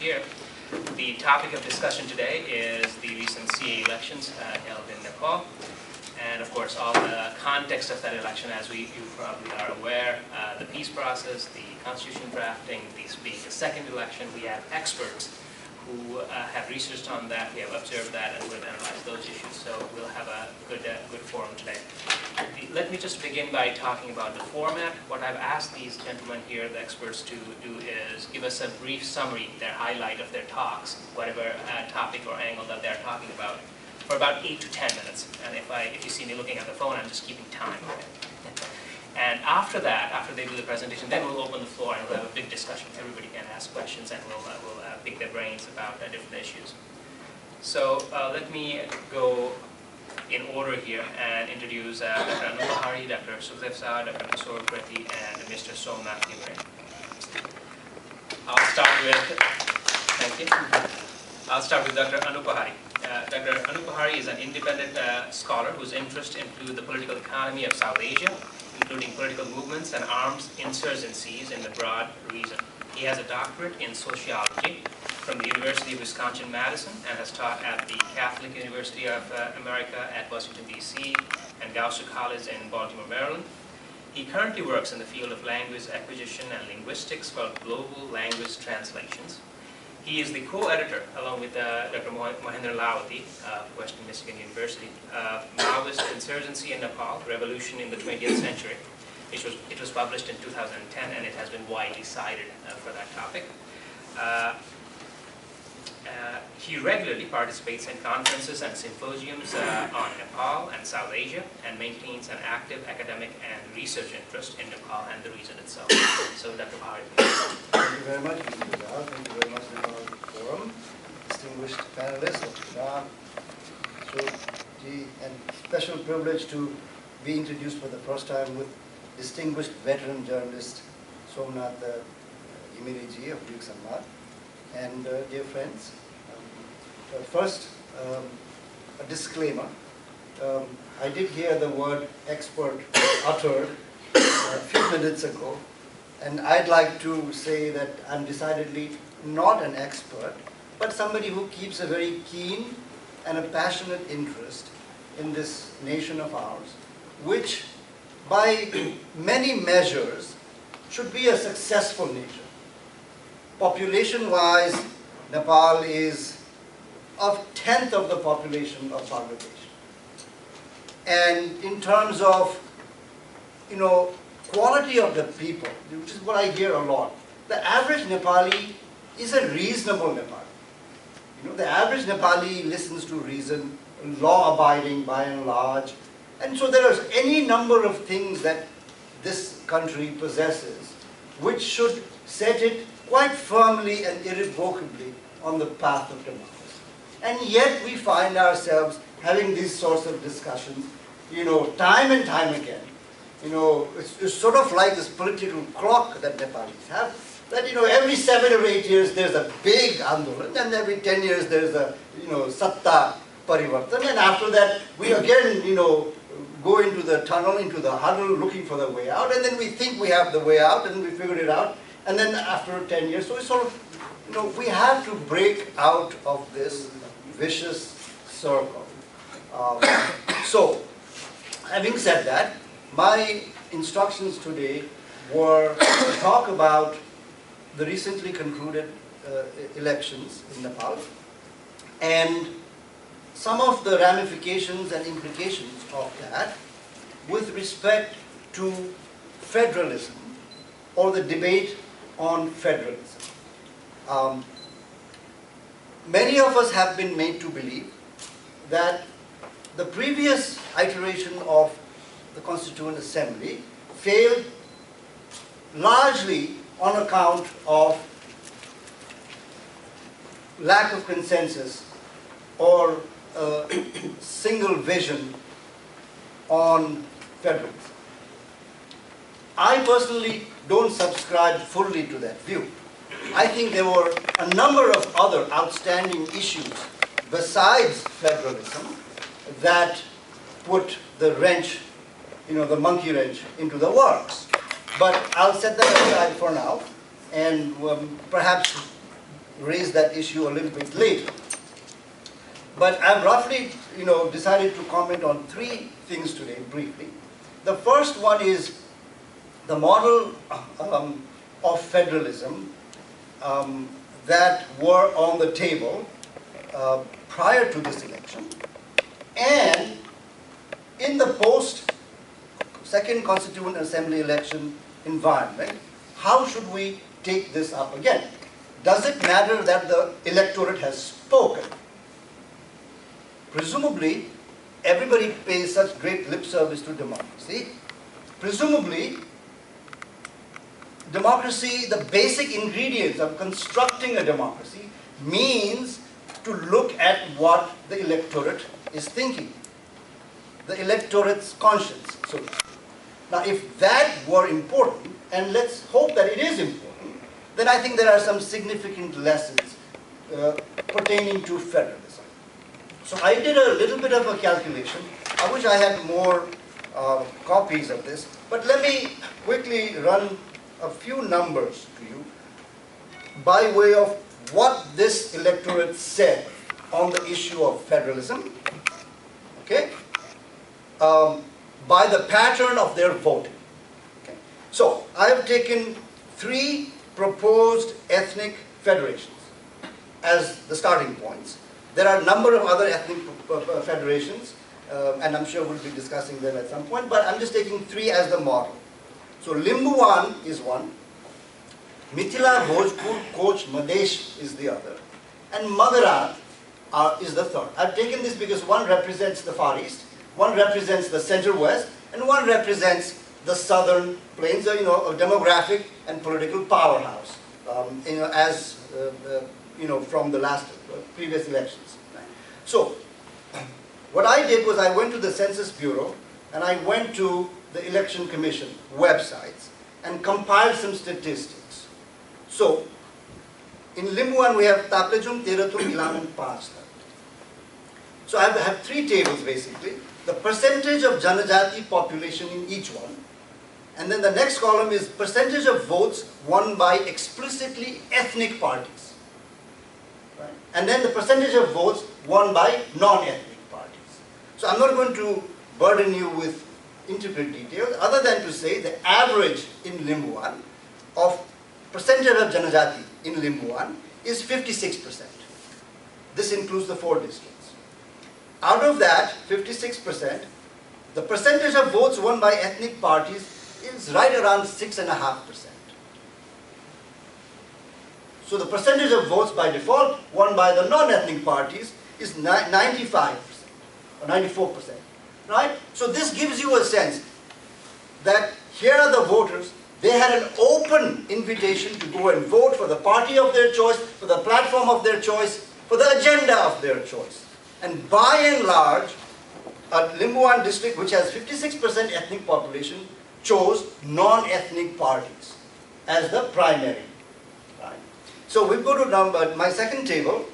here. The topic of discussion today is the recent CA elections held in Nepal. And of course, all the context of that election, as you probably are aware, the peace process, the constitution drafting, this being the second election, we have experts who have researched on that, we have observed that, and will analyze those issues. So we'll have a good forum today. Let me just begin by talking about the format. What I've asked these gentlemen here, the experts, to do is give us a brief summary, their highlight of their talks, whatever topic or angle that they're talking about, for about 8 to 10 minutes. And if you see me looking at the phone, I'm just keeping time. And after that, after they do the presentation, then we'll open the floor and we'll have a big discussion. Everybody can ask questions and we'll pick their brains about different issues. So let me go in order here and introduce Dr. Anupahari, Dr. Sukhdev Saha, Dr. Kishore Preti, and Mr. Somnath Gimre. I'll start with Dr. Anupahari. Dr. Anupahari is an independent scholar whose interests include the political economy of South Asia, including political movements and arms insurgencies in the broad region. He has a doctorate in sociology from the University of Wisconsin-Madison and has taught at the Catholic University of America at Washington, D.C. and Goucher College in Baltimore, Maryland. He currently works in the field of language acquisition and linguistics for global language translations. He is the co-editor, along with Dr. Mohinder Lawati of Western Michigan University, of Maoist Insurgency in Nepal, Revolution in the 20th Century. It was published in 2010, and it has been widely cited for that topic. He regularly participates in conferences and symposiums on Nepal and South Asia, and maintains an active academic and research interest in Nepal and the region itself. So, Dr. Bahari, please. Thank you very much, Mr. Dal. Thank you very much, Nepal Forum, distinguished panelists, and special privilege to be introduced for the first time with distinguished veteran journalist Somnath Gimre of Duke Samad. And dear friends, first, a disclaimer. I did hear the word expert uttered a few minutes ago, and I'd like to say that I'm decidedly not an expert, but somebody who keeps a very keen and a passionate interest in this nation of ours, which by many measures should be a successful nation. Population-wise, Nepal is a tenth of the population of Bangladesh. And in terms of, quality of the people, which is what I hear a lot, the average Nepali is a reasonable Nepali. The average Nepali listens to reason, law-abiding by and large. And so there are any number of things that this country possesses which should set it quite firmly and irrevocably on the path of democracy. And yet we find ourselves having these sorts of discussions, time and time again. It's sort of like this political clock that Nepalis have, that, every 7 or 8 years there's a big andolan, and every 10 years there's a, satta parivartan, and after that we again, go into the tunnel, into the huddle, looking for the way out, and then we think we have the way out, and we figured it out, and then after 10 years, so it's sort of, we have to break out of this vicious circle. So, having said that, my instructions today were to talk about the recently concluded elections in Nepal and some of the ramifications and implications of that with respect to federalism or the debate on federalism. Many of us have been made to believe that the previous iteration of the Constituent Assembly failed largely on account of lack of consensus or single vision on federalism. I personally don't subscribe fully to that view. I think there were a number of other outstanding issues besides federalism that put the wrench, the monkey wrench into the works. But I'll set that aside for now and perhaps raise that issue a little bit later. But I've roughly, decided to comment on three things today, briefly. The first one is the model of federalism that were on the table prior to this election, and in the post-Second Constituent Assembly election environment, how should we take this up again? Does it matter that the electorate has spoken? Presumably, everybody pays such great lip service to democracy. Presumably, democracy, the basic ingredients of constructing a democracy, means to look at what the electorate is thinking, the electorate's conscience. So, now if that were important, and let's hope that it is important, then I think there are some significant lessons pertaining to federalism. So I did a little bit of a calculation. I wish I had more copies of this, but let me quickly run a few numbers to you by way of what this electorate said on the issue of federalism, okay, by the pattern of their voting. Okay. So I have taken 3 proposed ethnic federations as the starting points. There are a number of other ethnic federations, and I'm sure we'll be discussing them at some point, but I'm just taking 3 as the model. So Limbuan is one, Mithila, Bhojpur, Koch, Madesh is the other, and Magarat is the third. I've taken this because one represents the Far East, one represents the Center-West, and one represents the Southern Plains, a demographic and political powerhouse, as from the previous elections. Right? So, what I did was I went to the Census Bureau and I went to the Election Commission websites and compiled some statistics. So, in Limbuan we have Taplejung, Teratung, Ilam, and Panchta. So I have 3 tables basically. The percentage of Janajati population in each one. And then the next column is percentage of votes won by explicitly ethnic parties. Right? And then the percentage of votes won by non-ethnic parties. So I'm not going to burden you with intricate details other than to say the average in Limbuan of percentage of Janajati in Limbuan is 56%. This includes the 4 districts. Out of that 56%, the percentage of votes won by ethnic parties is right around 6.5%. So the percentage of votes by default won by the non-ethnic parties is 95% or 94%. Right? So this gives you a sense that here are the voters. They had an open invitation to go and vote for the party of their choice, for the platform of their choice, for the agenda of their choice. And by and large, a Limbuan district which has 56% ethnic population chose non-ethnic parties as the primary. Right? So we go to my second table.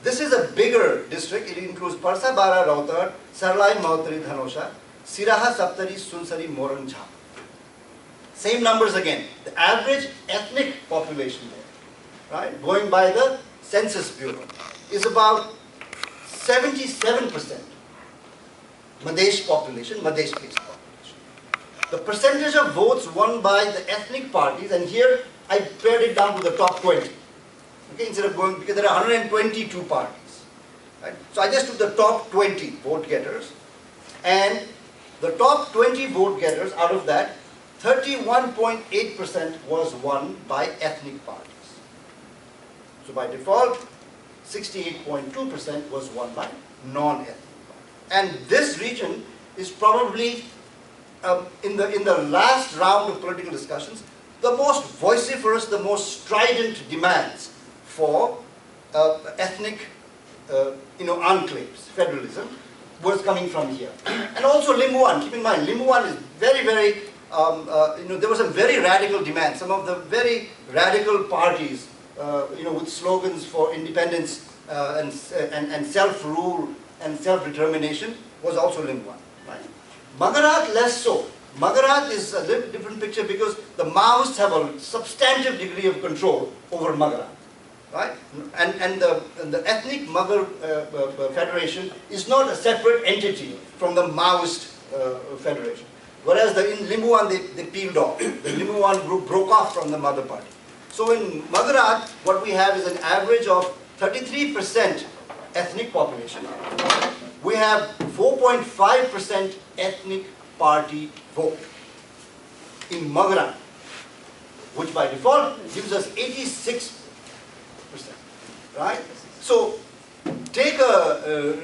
This is a bigger district. It includes Parsa, Bara, Rautar, Sarlai, Mautari, Dhanosha, Siraha, Saptari, Sunsari, Moran, Jha. Same numbers again. The average ethnic population there, right, going by the Census Bureau, is about 77% Madesh population, Madesh-based population. The percentage of votes won by the ethnic parties, and here I pared it down to the top 20. Okay, instead of going, because there are 122 parties. Right? So I just took the top 20 vote getters, and the top 20 vote getters, out of that, 31.8% was won by ethnic parties. So by default, 68.2% was won by non-ethnic parties. And this region is probably, in the last round of political discussions, the most vociferous, the most strident demands for ethnic enclaves, federalism, was coming from here. And also Limbuan, keep in mind, Limbuan is very, very, there were some very radical demands. Some of the very radical parties, with slogans for independence and self-rule and self-determination, was also Limbuan. Right? Magarat less so. Magarat is a little different picture because the Maoists have a substantive degree of control over Magarat. right? And the ethnic Mughal federation is not a separate entity from the Maoist federation. Whereas in Limbuwan they peeled off. The Limbuwan group broke off from the mother party. So in Magarat, what we have is an average of 33% ethnic population. We have 4.5% ethnic party vote in Magarat, which by default gives us 86%, right? So take a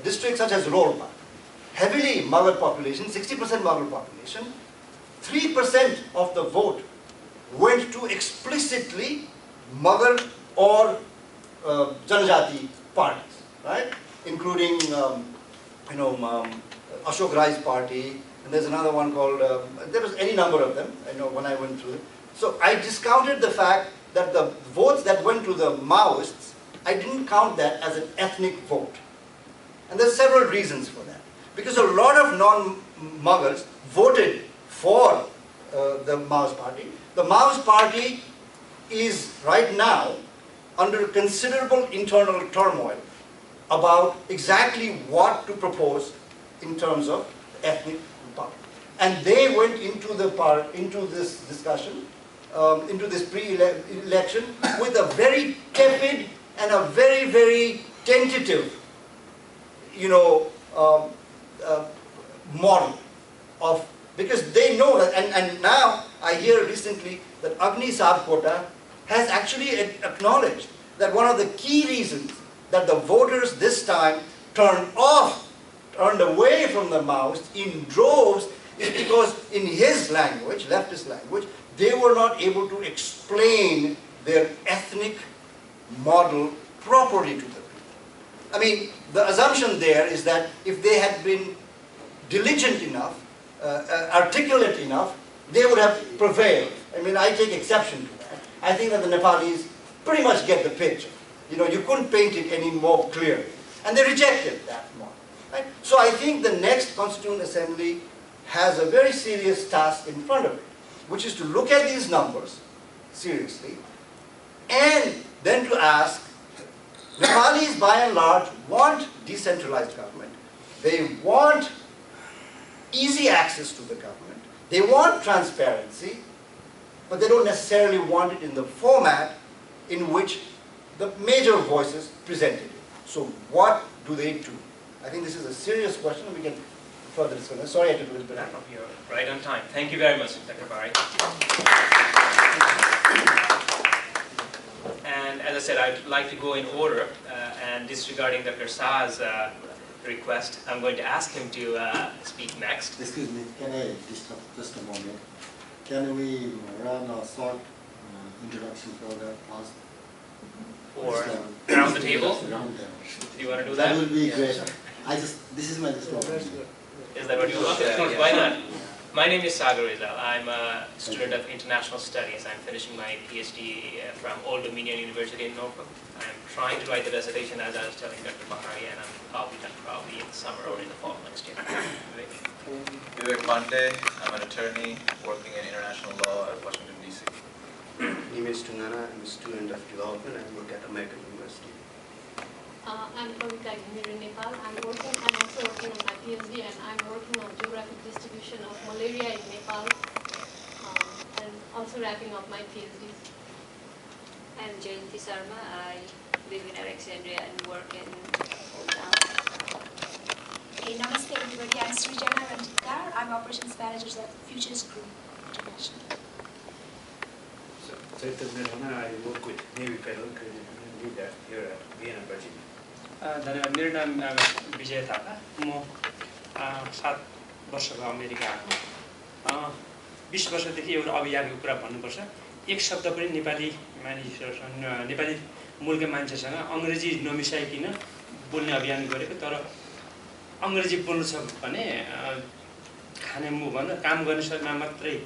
district such as Rolpa, heavily Mughal population, 60% Mughal population, 3% of the vote went to explicitly Mughal or Janajati parties, right? Including, Ashok Rai's party, and there's another one called, there was any number of them, I know when I went through it. So I discounted the fact that the votes that went to the Maoists, I didn't count that as an ethnic vote. And there's several reasons for that. Because a lot of non-Mughals voted for the Maoist party. The Maoist party is right now under considerable internal turmoil about exactly what to propose in terms of ethnic republic. And they went into this discussion, into this pre-election with a very tepid and a very, very tentative, model of, because they know that, and now I hear recently that Agni Sabkota has actually acknowledged that one of the key reasons that the voters this time turned away from the Maoists in droves is because in his language, leftist language, they were not able to explain their ethnic model properly to the people. I mean, the assumption there is that if they had been diligent enough, articulate enough, they would have prevailed. I mean, I take exception to that. I think that the Nepalis pretty much get the picture. You couldn't paint it any more clearly. And they rejected that model. Right? So I think the next Constituent Assembly has a very serious task in front of it, which is to look at these numbers seriously, and then to ask, Nepalis by and large want decentralized government. They want easy access to the government. They want transparency, but they don't necessarily want it in the format in which the major voices presented it. So what do they do? I think this is a serious question. We can further discuss. Sorry I took a little bit. You're right on time. Thank you very much, Dr. Bari. And as I said, I'd like to go in order, and disregarding Dr. Shah's request, I'm going to ask him to speak next. Excuse me, can I disturb just a moment? Can we run a short introduction for the class? Or around the table? Around the Do you want to do that? That will be great. This is my discussion. Is that what you want? Okay, why not? My name is Sagar Rizal. I'm a student of international studies. I'm finishing my PhD from Old Dominion University in Norfolk. I'm trying to write the dissertation, as I was telling Dr. Bahari, and I'll be done probably in the summer or in the fall next year. Vivek Pandey. I'm an attorney working in international law at Washington, D.C. My name is Tungana. I'm a student of development. I work at American University. I'm Kavita here in Nepal. I'm also working on my PhD, and I'm working on geographic distribution of malaria in Nepal, and also wrapping up my PhD. I'm Jayanti Sharma. I live in Alexandria and work in Old Town. Hey, namaste everybody. I'm Srijana Ranjikar. I'm operations manager at Futures Group International. So I work with Navy Federal leader here at Vienna, Virginia. मेरो नाम विजय थापा म 7 वर्षको America आएको 20 वर्षदेखि एउटा अभियानको कुरा भन्नुपर्छ एक शब्द पनि नेपाली मानिसहरुसँग नेपाली मूलका मान्छेसँग अंग्रेजी नमिसाइकिन बोल्ने अभियान गरेको तर अंग्रेजी बोल्नु छ भने खाने मुख भन्दा काम गर्ने शैलीमा मात्रै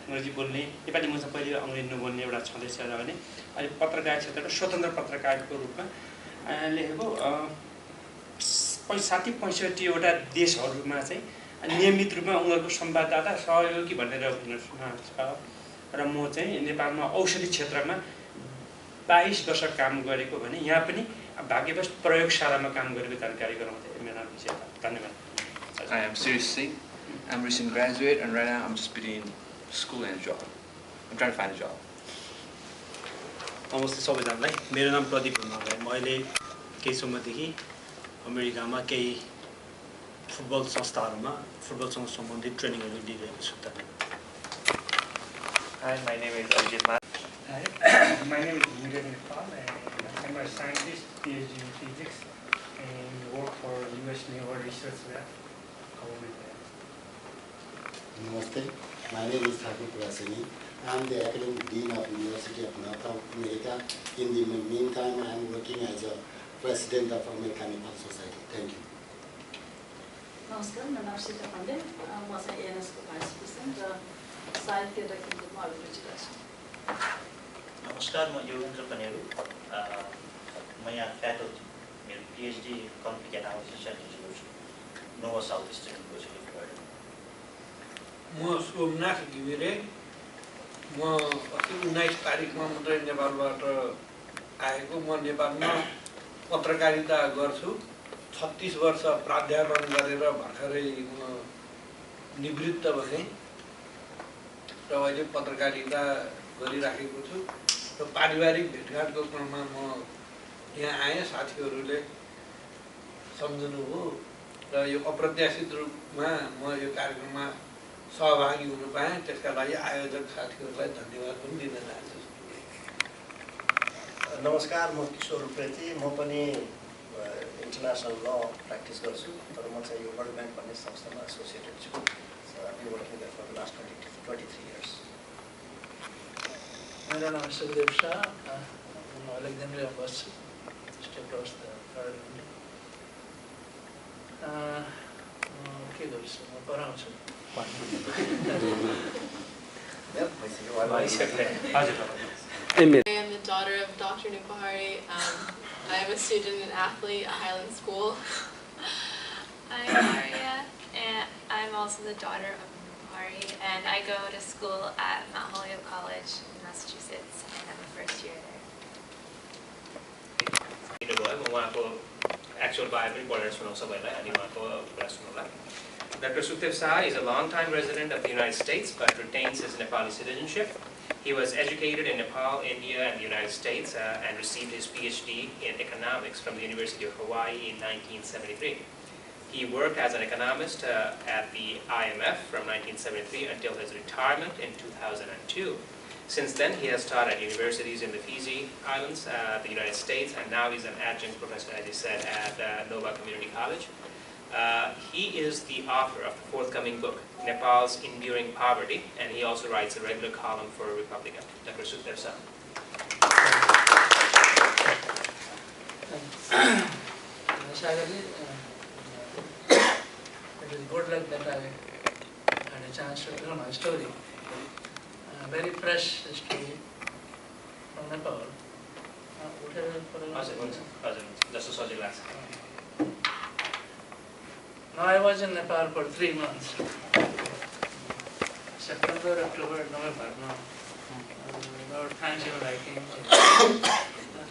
अंग्रेजी बोल्ने नेपाली मान्छे पहिले अंग्रेजी नबोल्ने एउटा छँदैछ भने अहिले पत्रकार क्षेत्रमा स्वतन्त्र पत्रकारको रूपमा लेखेको 60-65 वटा देशहरुमा चाहिँ नियमित रूपमा उनीहरुको संवाददाता सहयोगी भनेर छ र म चाहिँ नेपालमा औषधि क्षेत्रमा 22 वर्ष काम गरेको भने यहाँ पनि भाग्यवश प्रयोगशालामा काम गरेको जानकारी गराउँथे। मेरो नाम विजय थापा। धन्यवाद। Hi, I'm Sirius Singh. I'm a recent graduate, and right now I'm just between school and a job. I'm trying to find a job. नमस्ते सबैजनालाई। मेरो नाम प्रदीप हुनाले म अहिले केही समयदेखि अमेरिकामा केही फुटबल संस्थाहरूमा फुटबलसँग सम्बन्धित ट्रेनिङहरू दिइरहेको छु। Hi, my name is Ajit Ma. Hi, my name is Nepal, and I'm a scientist, PhD in physics, and work for US Naval Research Lab. Namaste. My name is Thakur Prasini. I am the academic dean of University of Nepal, America. In the meantime, I am working as a president of American Nepal Society. Thank you. नमस्कार, म नर्सिका पाण्डे, म चाहिँ एएनएसको vice president र साहित्य र खेलकुदमा अभिरुचि राख्छु। नमस्कार, म योगेन्द्र कनेरू, म यहाँ फ्याकल्टी, मेरो PhD complete analysis and resolution Nova southeastern university Florida. म सोमनाथ घिमिरे, म अस्ति 19 तारिखमा मात्रै नेपालबाट आएको। म नेपालमा पत्रकारिता गर्छु। 36 वर्ष प्राध्यापन गरेर भर्खरै म निवृत्त भएँ र अहिले पत्रकारिता गरिराखेको छु। र पारिवारिक भेटघाटको क्रममा म यहाँ आएँ, साथीहरूले सम्झनुभयो र यो अप्रत्याशित रूपमा म यो कार्यक्रममा सहभागी हुन पाएँ। त्यसका लागि आयोजक साथीहरूलाई धन्यवाद पनि दिन चाहन्छु। नमस्कार, म किशोर उप्रेती, म पनि इन्टरनेसनल ल प्र्याक्टिस गर्छु, तर म चाहिँ यो वर्ल्ड ब्याङ्क भन्ने संस्थामा एसोसिएटेड छु। So I been working there for the last 23 years. मेरो नाम सुखदेव शाह, म अलेक्जेन्ड्रिया बस्छु, स्टेट अफ द के गर्छु, म पढाउँछु। I am the daughter of Dr. Nupahari. I am a student and athlete at Highland School. I'm Maria, and I'm also the daughter of Nupahari, and I go to school at Mount Holyoke College in Massachusetts, and I'm a first year there. Actual Bible Dr. Sukhdev Saha is a long-time resident of the United States but retains his Nepali citizenship. He was educated in Nepal, India, and the United States and received his PhD in economics from the University of Hawaii in 1973. He worked as an economist at the IMF from 1973 until his retirement in 2002. Since then, he has taught at universities in the Fiji Islands, the United States, and now he's an adjunct professor, as he said, at Nova Community College. He is the author of the forthcoming book, Nepal's Enduring Poverty, and he also writes a regular column for Republican. Dr. Sukhdev Saha. It is good luck that I had a chance to tell my story. Very fresh story from Nepal. Now I was in Nepal for 3 months. September, October, November. No. About times you liking.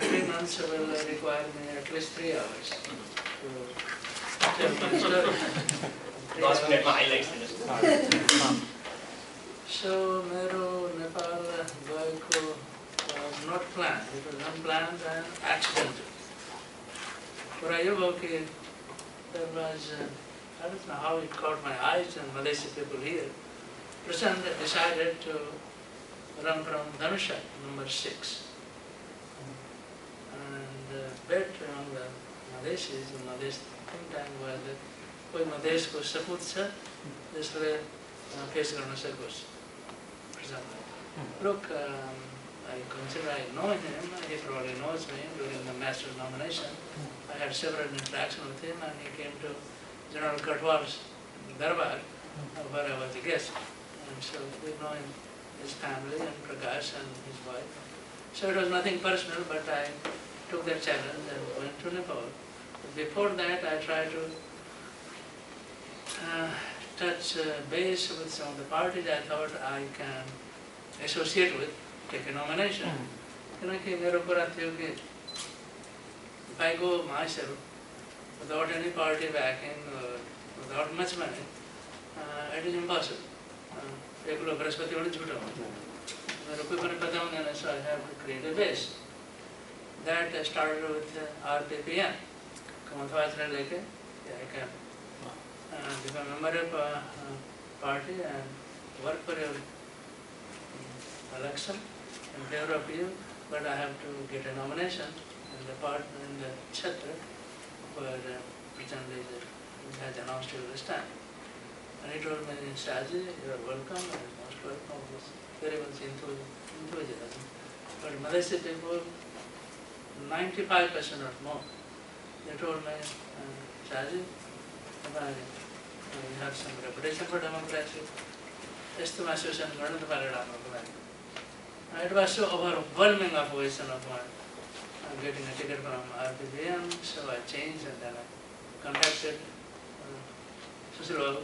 3 months will require me at least 3 hours to tell my story. So, Mero Nepal Goiko was not planned. It was unplanned and accidental. For Ayuboki, there was, I don't know how it caught my eyes and Malaysian people here. Prasad decided to run from Dhanusha, number 6. And bet on the Malaysians, the Malaysian think tank was that koi Malaysia ko saput cha, त्यसले face गर्न सकोस्. Look, I consider I know him, he probably knows me during the master's nomination. I had several interactions with him and he came to General Katwal's Darbar, where I was a guest. And so we know him, his family and Prakash and his wife. So it was nothing personal, but I took that challenge and went to Nepal. But before that, I tried to touch base with some of the parties. I thought I can associate with take a nomination. किनकि मेरो कुरा थियो कि if I go myself without any party backing or without much money, it is impossible. एक्लो बृहस्पतिबाट झुटो हुन्छ मेरो कोही पनि पता हुँदैन, so I have to create a base. That started with RPPN. Kamatwatra leke, I can become a member of party and work for your election in favor of you, but I have to get a nomination in the chapter where presently has announced you this time. And he told me, Shaji, you are welcome, and most welcome. Was very much enthusiasm. But Malaysia people, 95% or more, they told me, Shaji, we have some reputation for democracy. It was so overwhelming opposition of mine. I'm getting a ticket from RPBM, so I changed and then I contacted Sushil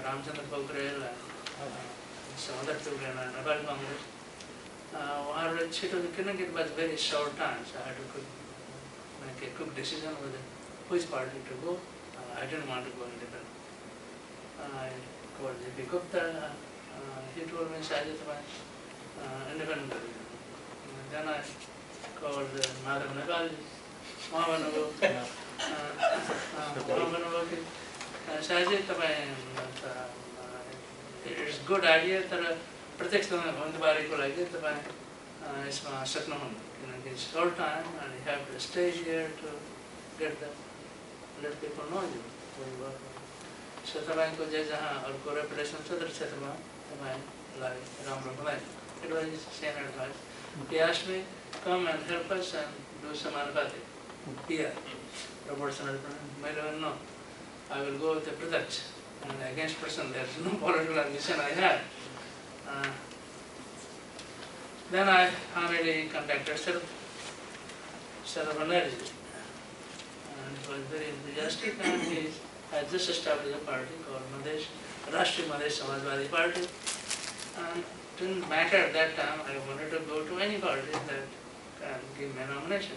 Ramchandra Pokhrel and some other people in Nepal Congress. It was very short time, so I had to make a quick decision with which party to go. I didn't want to go independent. I called J.P. Gupta. He told me, Sajid, independent. Then I called Madam Nepal. Sajid, it's a good idea that प्रत्यक्ष भन्दाबारेको लागि तपाईं यसमा सक्नुहुन्न किनकि it's short time and you have to stay here to let people know you. So तपाईंको जहाँ अर्को reputation छ तर क्षेत्रमा तपाईंलाई राम्रो बनाइ. It was his same advice. He asked me, come and help us and do some anapati here, proportional. No, I will go with the Pratyaksh and against person. There is no political ambition I had. Then I finally contacted Saravanerji, and he was very enthusiastic, and he had just established a party called Rashtriya Madesh Samajwadi Party, and it didn't matter at that time. I wanted to go to any party that can give me a nomination.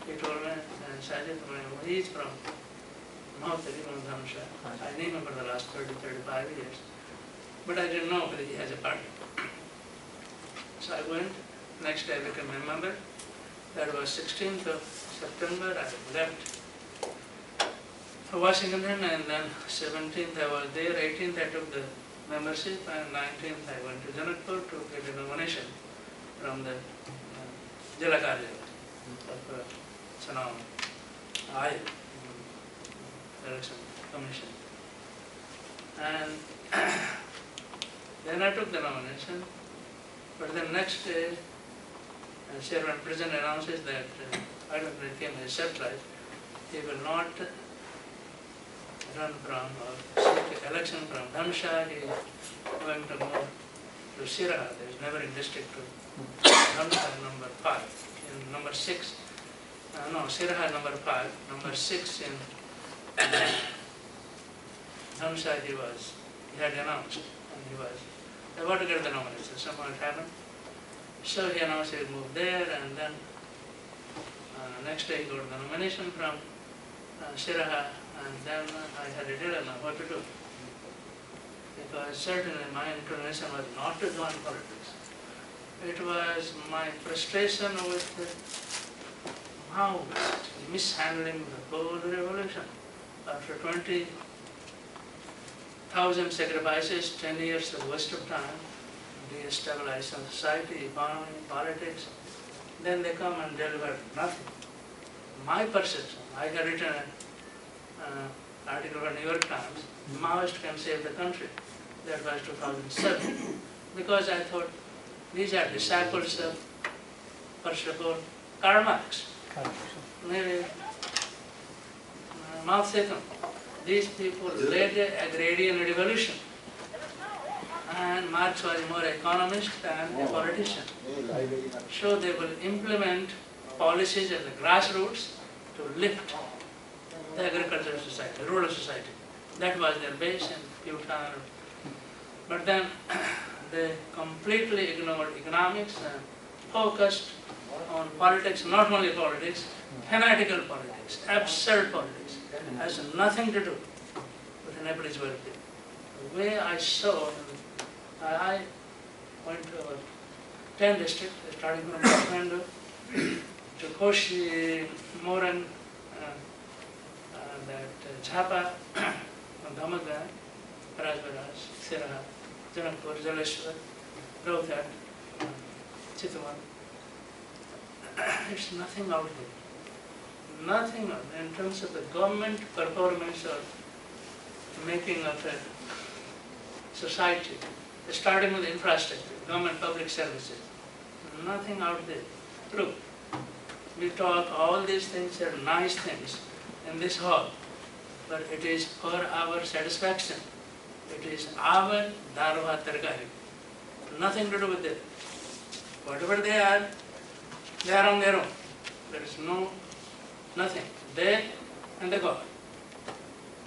He told me, Sajid, he is from Mahatari, Dhamsha. I knew him for the last 30-35 years. But I didn't know whether he has a party. So I went, next day I became a member. That was 16th of September, I left Washington, and then 17th I was there, 18th I took the membership, and 19th I went to Janakpur to get a nomination from the Jila Karya of Chanav Ayog, Election Commission. And then I took the nomination, but the next day, Chairman President announces that, I don't know, it came as a surprise, he will not run from or seek election from Dhamsha. He is going to move to Siraha. There is neighboring district to Dhamsha, number 5. In number 6, Siraha number 5, number 6 in Dhamsha he had announced, and he was about to get the nomination. Somehow it happened. So he announced he would move there, and then next day he got the nomination from Siraha, and then I had a dilemma what to do. Because certainly my inclination was not to join politics. It was my frustration with mishandling the whole revolution. After 20,000 sacrifices, 10 years of waste of time, destabilization of society, economy, politics, then they come and deliver nothing. My perception, I had written an article for New York Times, Maoist can save the country. That was 2007. Because I thought, these are disciples of, first of all, Karl Marx. Maybe Mao Zedong. These people led the agrarian revolution. And Marx was more economist than a politician. So they will implement policies at the grassroots to lift the agricultural society, the rural society. That was their base in Bhutan. But then they come completely ignored economics and focused on politics, not only politics, fanatical politics, absurd politics. Has nothing to do with the Nepalese welfare. The way I saw, I went to about 10 districts, starting from Kathmandu to Koshi, Moran, that Jhapa, Dhammaga, Rajbaraj, Siraha, Janakpur, Jaleshwar, Rohtak, Chitwan. It's nothing out there. Nothing out there in terms of the government performance or making of a society, starting with infrastructure, government public services. Nothing out there. Look, we talk all these things are nice things in this hall, but it is for our satisfaction. It is our darwa tarkari. Nothing to do with it. Whatever they are on their own. There is nothing. They and the God.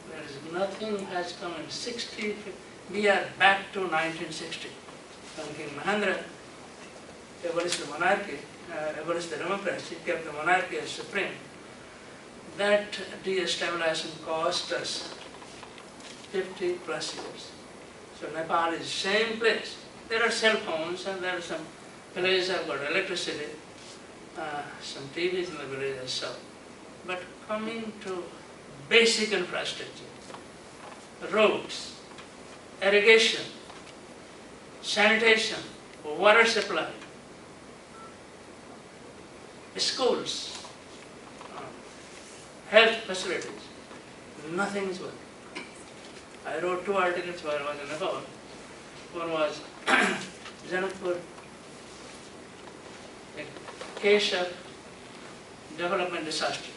There is nothing has come in 60. We are back to 1960. When King Mahendra abolished the monarchy, abolished the democracy, kept the monarchy as supreme. That de-establishment cost us 50 plus years. So Nepal is the same place. There are cell phones and there are some villages have got electricity, some TVs in the village and so. But coming to basic infrastructure, roads, irrigation, sanitation, water supply, schools, health facilities, nothing is working. I wrote 2 articles while I was in Nepal. One was Janakpur, a case of development disaster.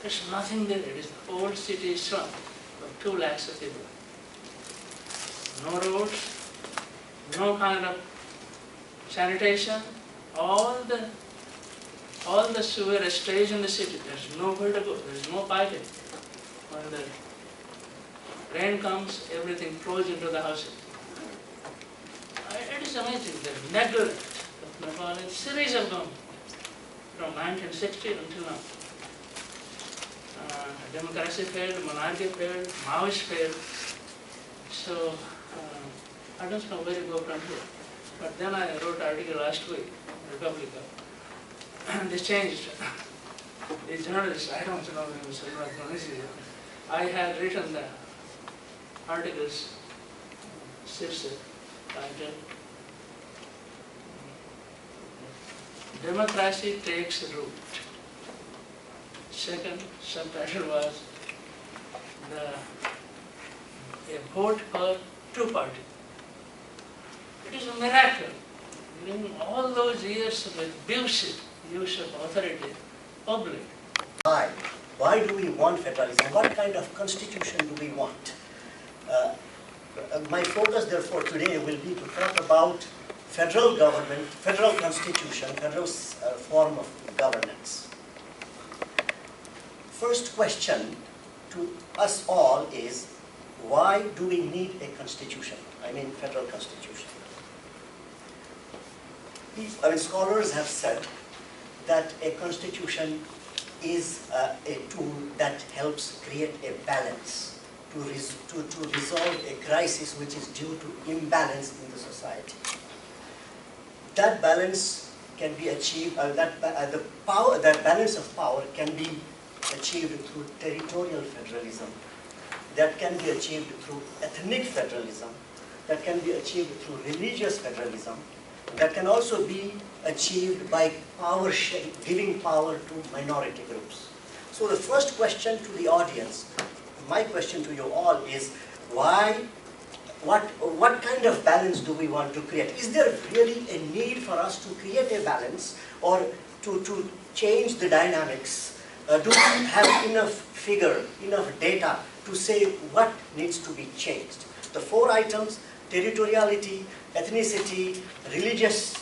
There's nothing there. It is the old city slum of 2 lakhs of people. No roads, no kind of sanitation, all the sewer stays in the city. There's nowhere to go. There's no piping. When the rain comes, everything flows into the houses. It is amazing. The neglect of Nepal in series of governments from 1960 until now. Democracy failed, monarchy failed, Maoist failed. So I don't know where to go from here. But then I wrote an article last week in Republica. They changed. The journalist, I don't know if it was I had written the articles, titled Democracy Takes Root. Second subtitle was a vote for 2-party. It is a miracle. During all those years of abusive use of authority, public. Why do we want federalism? What kind of constitution do we want? My focus, therefore, today will be to talk about federal government, federal constitution, federal form of governance. First question to us all is, why do we need a constitution? I mean, federal constitution. Scholars have said that a constitution is a tool that helps create a balance to resolve a crisis which is due to imbalance in the society. That balance can be achieved, that balance of power can be achieved through territorial federalism, that can be achieved through ethnic federalism, that can be achieved through religious federalism, that can also be achieved by giving power to minority groups. So the first question to the audience, my question to you all is, what kind of balance do we want to create? Is there really a need for us to create a balance or to change the dynamics? Do we have enough enough data to say what needs to be changed? The 4 items, territoriality, ethnicity, religious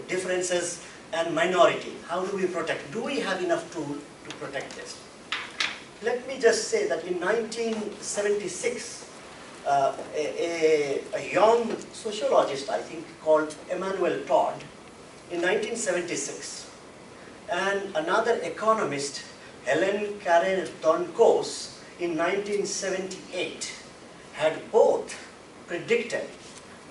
differences, and minority. How do we protect? Do we have enough tool to protect this? Let me just say that in 1976, a young sociologist, I think, called Emmanuel Todd in 1976, and another economist, Helen Carrère-Donkos, in 1978, had both predicted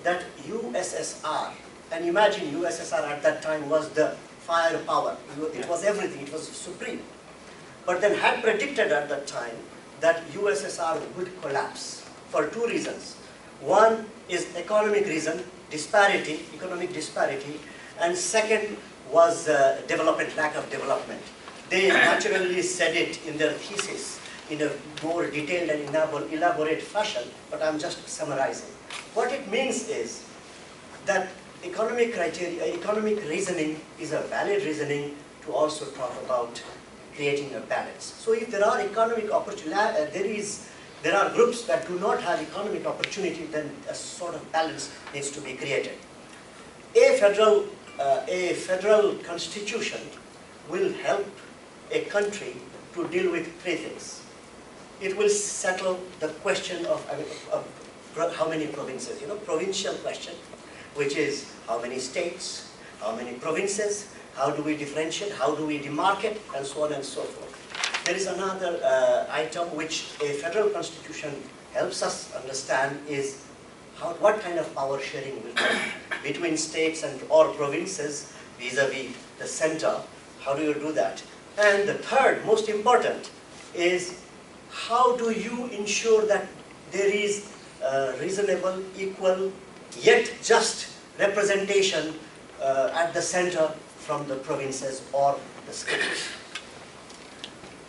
that USSR, and imagine USSR at that time was the firepower, it was everything, it was supreme, but then had predicted at that time that USSR would collapse for two reasons. One is economic reason, disparity, economic disparity, and second was development, lack of development. They naturally said it in their thesis in a more detailed and elaborate fashion, but I'm just summarizing. What it means is that economic criteria, economic reasoning is a valid reasoning to also talk about creating a balance. So if there are economic opportunities, there are groups that do not have economic opportunity, then a sort of balance needs to be created. A federal constitution will help a country to deal with three things. It will settle the question of how many provinces, provincial question, which is how many states, how many provinces, how do we differentiate, how do we demarcate, and so on and so forth. There is another item which a federal constitution helps us understand is what kind of power sharing will be between states or provinces vis-a-vis the center. How do you do that? And the third, most important, is how do you ensure that there is reasonable, equal, yet just representation at the center from the provinces or the states.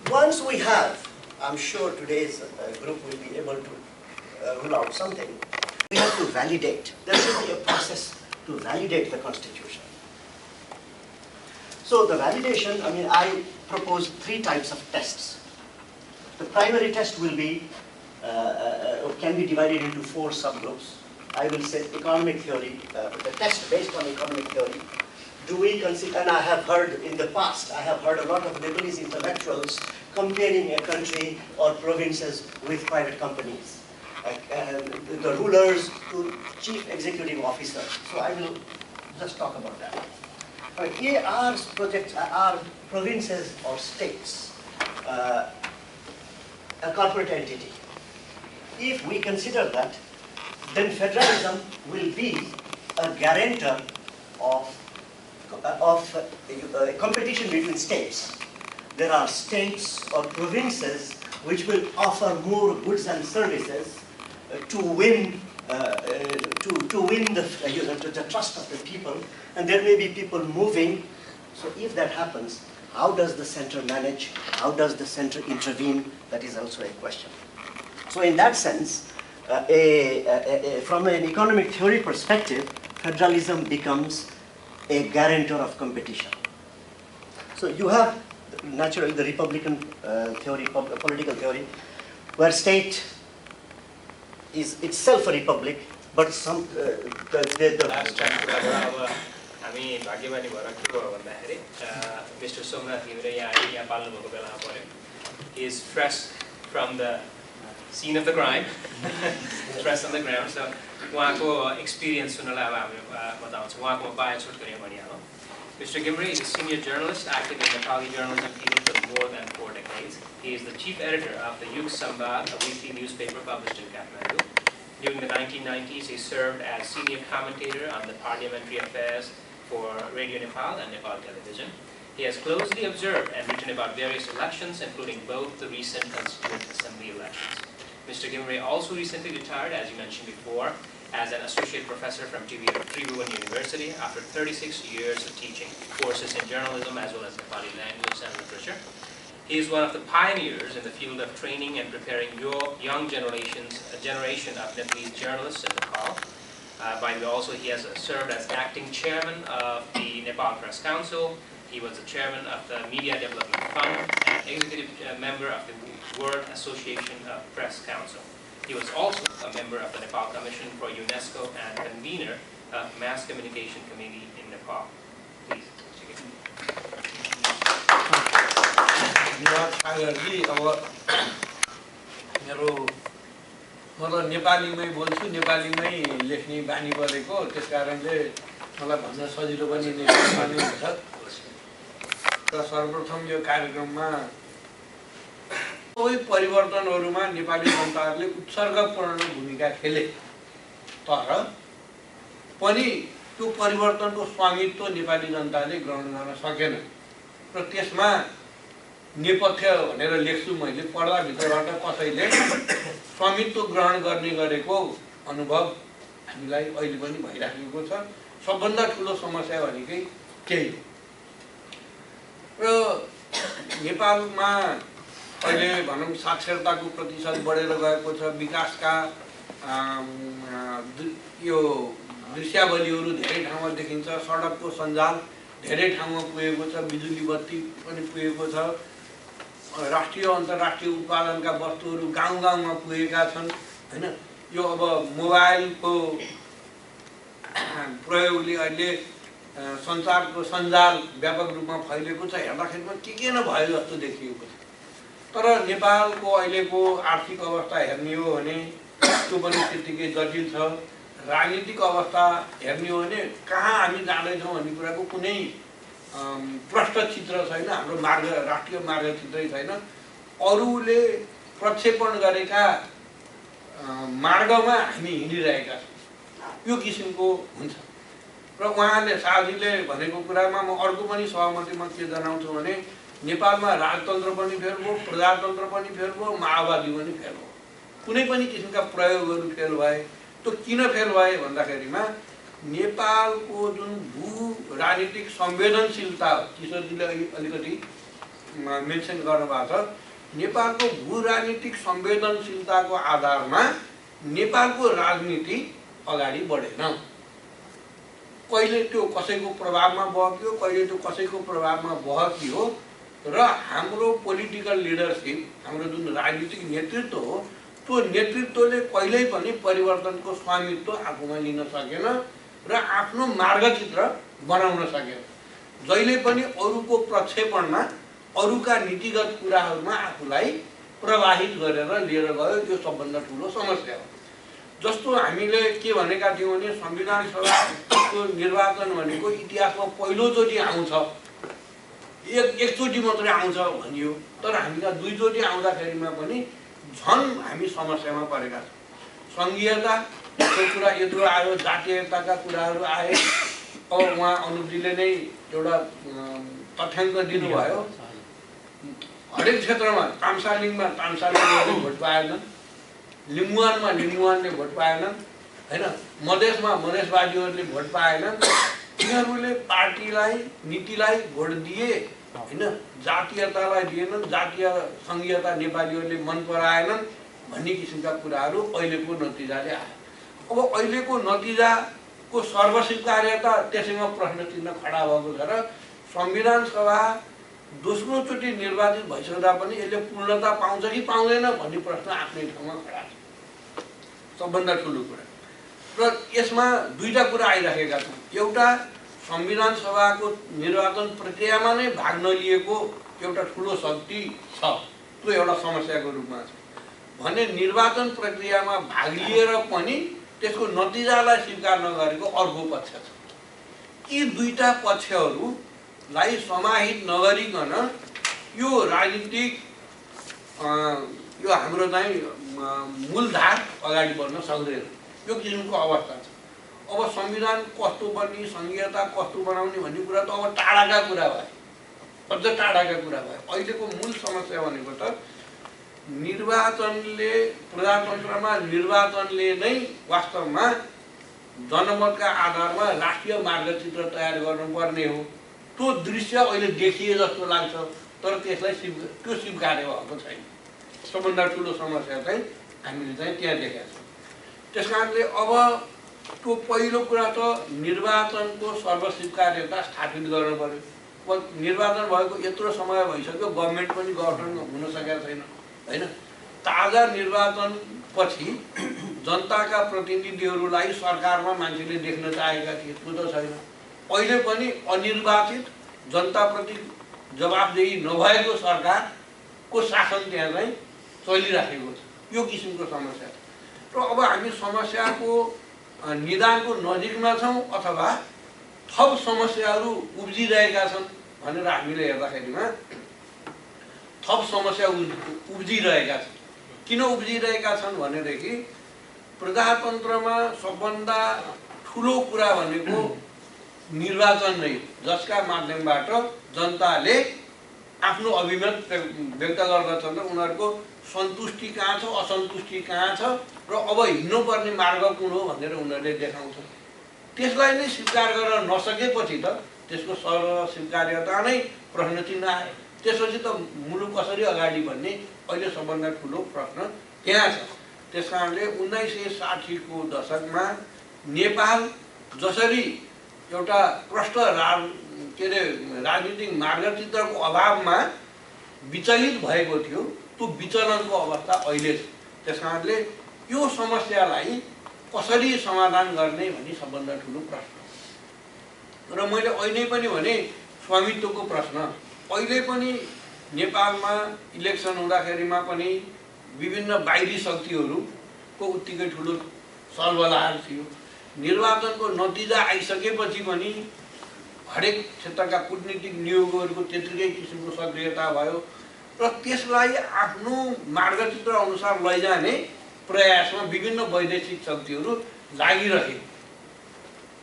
Once we have, I'm sure today's group will be able to rule out something, we have to validate. There should be a process to validate the constitution. So the validation, I propose three types of tests. The primary test will be, can be divided into four subgroups. I will say economic theory, the test based on economic theory. Do we consider, and I have heard in the past, I have heard a lot of Nepalese intellectuals comparing a country or provinces with private companies. The rulers to chief executive officers. So I will just talk about that. Here are projects, are provinces or states, a corporate entity. If we consider that, then federalism will be a guarantor of competition between states. There are states or provinces which will offer more goods and services to win the trust of the people, and there may be people moving. So if that happens, how does the center manage? How does the center intervene? That is also a question. So in that sense, from an economic theory perspective, federalism becomes a guarantor of competition. So you have naturally the Republican theory, political theory, where state is itself a republic, but some Mr. Somnath is fresh from the scene of the crime, fresh on the ground. So, उहाँको experience सुन्नलाई अब हामी बताउँछौँ. उहाँको bio छोटकरी भनिहालौँ. Mr. Gimre is a senior journalist active in the Nepali journalism field for more than 4 decades. He is the chief editor of the Yug Sambad, a weekly newspaper published in Kathmandu. During the 1990s, he served as senior commentator on the parliamentary affairs for Radio Nepal and Nepal Television. He has closely observed and written about various elections, including both the recent Constituent Assembly elections. Mr. Gimre also recently retired, as you mentioned before, as an associate professor from Tribhuvan University after 36 years of teaching courses in journalism as well as Nepali language and literature. He is one of the pioneers in the field of training and preparing young a generation of Nepalese journalists in Nepal. By the way, also he has served as acting chairman of the Nepal Press Council. He was the chairman of the Media Development Fund and executive member of the World Association of Press Council. He was also a member of the Nepal Commission for UNESCO and convener of Mass Communication Committee in Nepal. Please. धन्यवाद सागरजी. अब मेरो म त नेपालीमै बोल्छु, नेपालीमै लेख्ने बानी परेको, त्यस कारणले मलाई भन्न सजिलो पनि नेपाली हुन्छ। र सर्वप्रथम यो कार्यक्रममा सबै परिवर्तनहरूमा नेपाली जनताहरूले उत्सर्गपूर्ण भूमिका खेले, तर पनि त्यो परिवर्तनको स्वामित्व नेपाली जनताले ग्रहण गर्न सकेन। र त्यसमा नेपथ्य भनेर लेख्छु मैले, पढ्दा भित्रबाट कसैले स्वामित्व ग्रहण गर्ने गरेको अनुभव हामीलाई अहिले पनि भइराखेको छ। सबभन्दा ठुलो समस्या भनेकै त्यही हो। र नेपालमा अहिले भनौँ साक्षरताको प्रतिशत बढेर गएको छ, विकासका यो दृश्यावलीहरू धेरै ठाउँमा देखिन्छ, सडकको सञ्जाल धेरै ठाउँमा पुगेको छ, बिजुली बत्ती पनि पुगेको छ, राष्ट्रिय अन्तर्राष्ट्रिय उत्पादनका वस्तुहरू गाउँ गाउँमा पुगेका छन् हैन। यो अब मोबाइलको प्रयोगले अहिले सञ्चारको सञ्जाल व्यापक रूपमा फैलेको छ, हेर्दाखेरिमा के नभयो जस्तो देखिएको छ। तर नेपालको अहिलेको आर्थिक अवस्था हेर्ने हो भने त्यो पनि त्यत्तिकै जटिल छ। राजनीतिक अवस्था हेर्ने हो भने कहाँ हामी जाँदैछौँ भन्ने कुराको कुनै प्रष्ट चित्र छैन, हाम्रो मार्ग राष्ट्रिय मार्गचित्रै छैन। अरूले प्रक्षेपण गरेका मार्गमा हामी हिँडिरहेका छौँ, यो किसिमको हुन्छ। र उहाँले साथीले भनेको कुरामा म अर्को पनि सहमतिमा के जनाउँछु भने नेपालमा राजतन्त्र पनि फेल भयो, प्रजातन्त्र पनि फेल भयो, माओवादी पनि फेल भयो। कुनै पनि किसिमका प्रयोगहरू फेल भए। त्यो किन फेल भए भन्दाखेरिमा नेपालको जुन भू राजनीतिक संवेदनशीलता, किशोरजीले अलिकति मेन्सन गर्नुभएको छ, नेपालको भू राजनीतिक संवेदनशीलताको आधारमा नेपालको राजनीति अगाडि बढेन। कहिले त्यो कसैको प्रभावमा बग्यो, कहिले त्यो कसैको प्रभावमा बहकियो। र हाम्रो पोलिटिकल लिडरसिप, हाम्रो जुन राजनीतिक नेतृत्व हो, त्यो नेतृत्वले कहिल्यै पनि परिवर्तनको स्वामित्व आफूमा लिन सकेन र आफ्नो मार्गचित्र बनाउन सकेन। जहिले पनि अरूको प्रक्षेपणमा, अरूका नीतिगत कुराहरूमा आफूलाई प्रवाहित गरेर लिएर गयो। यो सबभन्दा ठुलो समस्या हो। जस्तो हामीले के भनेका थियौँ भने संविधान सभाको निर्वाचन भनेको इतिहासमा पहिलोचोटि आउँछ, एकचोटि मात्रै आउँछ भनियो। तर हामीलाई दुईचोटि आउँदाखेरिमा पनि झन् हामी समस्यामा परेका छौँ। सङ्घीयताको कुरा यत्रो आयो, जातीयताका कुराहरू आए। अब उहाँ अनुपजीले नै एउटा तथ्याङ्क दिनुभयो, हरेक क्षेत्रमा तामसालिङमा तामसालिङले भोट पाएनन्, लिम्बुवानमा लिम्बुवानले भोट पाएनन् हैन, मधेसमा मधेसवादीहरूले भोट पाएनन्। यिनीहरूले पार्टीलाई, नीतिलाई भोट दिए हैन, जातीयतालाई दिएनन्, जातीय सङ्घीयता नेपालीहरूले मन पराएनन् भन्ने किसिमका कुराहरू अहिलेको नतिजाले आयो। अब अहिलेको नतिजाको सर्वस्वीकार्यता त्यसैमा प्रश्न चिन्ह खडा भएको छ। र संविधान सभा दोस्रोचोटि निर्वाचित भइसक्दा पनि यसले पूर्णता पाउँछ कि पाउँदैन भन्ने प्रश्न आफ्नै ठाउँमा खडा छ। सबभन्दा ठुलो कुरा। र यसमा दुईटा कुरा आइराखेका छन्। एउटा संविधान सभाको निर्वाचन प्रक्रियामा नै भाग नलिएको एउटा ठुलो शक्ति छ, त्यो एउटा समस्याको रूपमा छ भने निर्वाचन प्रक्रियामा भाग लिएर पनि त्यसको नतिजालाई स्वीकार नगरेको अर्को पक्ष छ। यी दुईटा पक्षहरूलाई समाहित नगरिकन यो राजनीतिक यो हाम्रो चाहिँ मूलधार अगाडि बढ्न सक्दैन। यो किसिमको अवस्था छ। अब संविधान कस्तो बन्ने, सङ्घीयता कस्तो बनाउने भन्ने कुरा त अब टाढाका कुरा भयो, अझ टाढाका कुरा भयो। अहिलेको मूल समस्या भनेको त निर्वाचनले, प्रजातन्त्रमा निर्वाचनले नै वास्तवमा जनमतका आधारमा राष्ट्रिय मार्गचित्र तयार गर्नुपर्ने हो। त्यो दृश्य अहिले देखिए जस्तो लाग्छ, तर त्यसलाई त्यो स्वीकार्य भएको छैन। सबभन्दा ठुलो समस्या चाहिँ हामीले चाहिँ त्यहाँ देखेका छौँ। त्यस कारणले अब त्यो पहिलो कुरा त निर्वाचनको सर्वस्वीकार्यता स्थापित गर्नु पर्यो। निर्वाचन भएको यत्रो समय भइसक्यो, गभर्मेन्ट पनि गठन हुन सकेको छैन हैन। ताजा निर्वाचन पछि जनताका प्रतिनिधिहरूलाई सरकारमा मान्छेले देख्न चाहेका थिए, त्यो त छैन। अहिले पनि अनिर्वाचित जनताप्रति जवाबदेही नभएको सरकारको शासन त्यहाँ चाहिँ चलिराखेको छ। यो किसिमको समस्या छ। र र अब हामी समस्याको निदानको नजिकमा छौँ अथवा थप समस्याहरू उब्जिरहेका छन् भनेर हामीले हेर्दाखेरिमा थप समस्या उब्जिरहेका छन्। किन उब्जिरहेका छन् भनेदेखि प्रजातन्त्रमा सबभन्दा ठुलो कुरा भनेको निर्वाचन नै, जसका माध्यमबाट जनताले आफ्नो अभिमत व्यक्त गर्दछन् र उनीहरूको सन्तुष्टि कहाँ छ, असन्तुष्टि कहाँ छ र अब हिँड्नुपर्ने मार्ग कुन हो भनेर उनीहरूले देखाउँछन्। त्यसलाई नै स्वीकार गर्न नसकेपछि त त्यसको स्वीकार्यता नै प्रश्न चिन्ह आयो। त्यसपछि त मुलुक कसरी अगाडि बढ्ने अहिले सबभन्दा ठुलो प्रश्न त्यहाँ छ। त्यस कारणले 1960 को दशकमा नेपाल जसरी एउटा प्रष्ट राजनीतिक मार्गचित्रको अभावमा विचलित भएको थियो, त्यो विचलनको अवस्था अहिले छ। त्यस कारणले यो समस्यालाई कसरी समाधान गर्ने भन्ने सबभन्दा ठुलो प्रश्न र मैले अहिले पनि भने स्वामित्वको प्रश्न। अहिले पनि नेपालमा इलेक्सन हुँदाखेरिमा पनि विभिन्न बाहिरी शक्तिहरूको उत्तिकै ठुलो सलबलाहट थियो। निर्वाचनको नतिजा आइसकेपछि पनि हरेक क्षेत्रका कूटनीतिक नियोगहरूको त्यतिकै किसिमको सक्रियता भयो र त्यसलाई आफ्नो मार्गचित्र अनुसार लैजाने प्रयासमा विभिन्न वैदेशिक शक्तिहरू लागिरहे।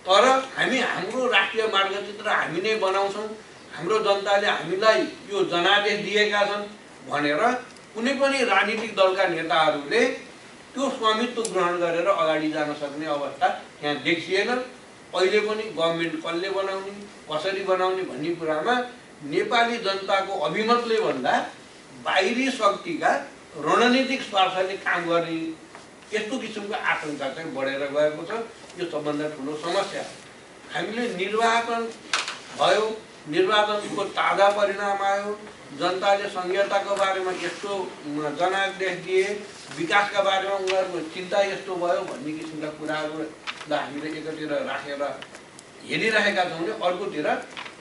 तर हामी हाम्रो राष्ट्रिय मार्गचित्र हामी नै बनाउँछौँ, हाम्रो जनताले हामीलाई यो जनादेश दिएका छन् भनेर कुनै पनि राजनीतिक दलका नेताहरूले त्यो स्वामित्व ग्रहण गरेर अगाडि जान सक्ने अवस्था यहाँ देखिएन। अहिले पनि गभर्नमेन्ट कसले बनाउने, कसरी बनाउने भन्ने कुरामा नेपाली जनताको अभिमतले भन्दा बाहिरी शक्तिका रणनीतिक स्वार्थले काम गर्ने यस्तो किसिमको आशंका चाहिँ बढेर गएको छ। यो सबभन्दा ठुलो समस्या हो। हामीले निर्वाचन भयो, निर्वाचनको ताजा परिणाम आयो, जनताले संघीयताको बारेमा यस्तो जनादेश दिए, विकासका बारेमा उनीहरूको चिन्ता यस्तो भयो भन्ने किसिमका कुराहरूलाई हामीले एकतिर राखेर हेरिरहेका छौँ भने अर्कोतिर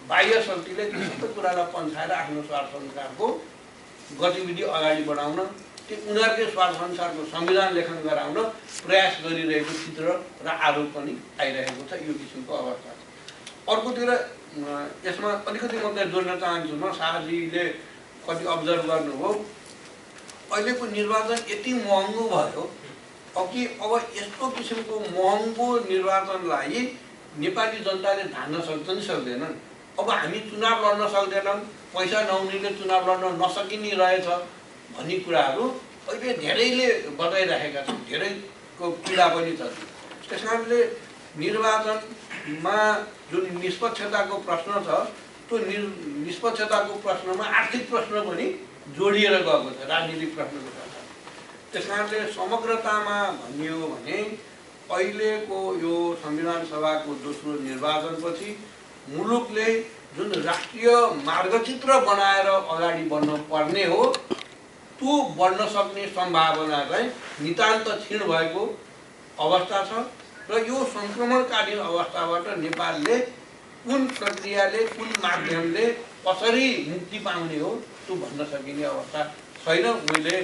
बाह्य शक्तिले ती सबै कुरालाई पन्छाएर आफ्नो स्वार्थअनुसारको गतिविधि अगाडि बढाउन, त्यो उनीहरूकै स्वार्थअनुसारको संविधान लेखन गराउन प्रयास गरिरहेको चित्र र आरोप पनि आइरहेको छ। यो किसिमको अवस्था छ। अर्कोतिर यसमा अलिकति मात्रै जोड्न चाहन्छु म। शाहजीले कति अब्जर्भ गर्नुभयो, अहिलेको निर्वाचन यति महँगो भयो कि अब यस्तो किसिमको महँगो निर्वाचनलाई नेपाली जनताले धान्न सक्छन् सक्दैनन्। अब हामी चुनाव लड्न सक्दैनौँ, पैसा नहुनेले चुनाव लड्न नसकिने रहेछ भन्ने कुराहरू अहिले धेरैले बताइरहेका छन्, धेरैको पीडा पनि छ। त्यस कारणले निर्वाचनमा जुन निष्पक्षताको प्रश्न छ, त्यो निष्पक्षताको प्रश्नमा आर्थिक प्रश्न पनि जोडिएर गएको छ, राजनीतिक प्रश्नको साथ। त्यस कारणले समग्रतामा भनियो भने अहिलेको यो संविधान सभाको दोस्रो निर्वाचनपछि मुलुकले जुन राष्ट्रिय मार्गचित्र बनाएर अगाडि बढ्न पर्ने हो, त्यो बढ्न सक्ने सम्भावना चाहिँ नितान्त क्षीण भएको अवस्था छ। र यो सङ्क्रमणकालीन अवस्थाबाट नेपालले कुन प्रक्रियाले, कुन माध्यमले कसरी मुक्ति पाउने हो त्यो भन्न सकिने अवस्था छैन। मैले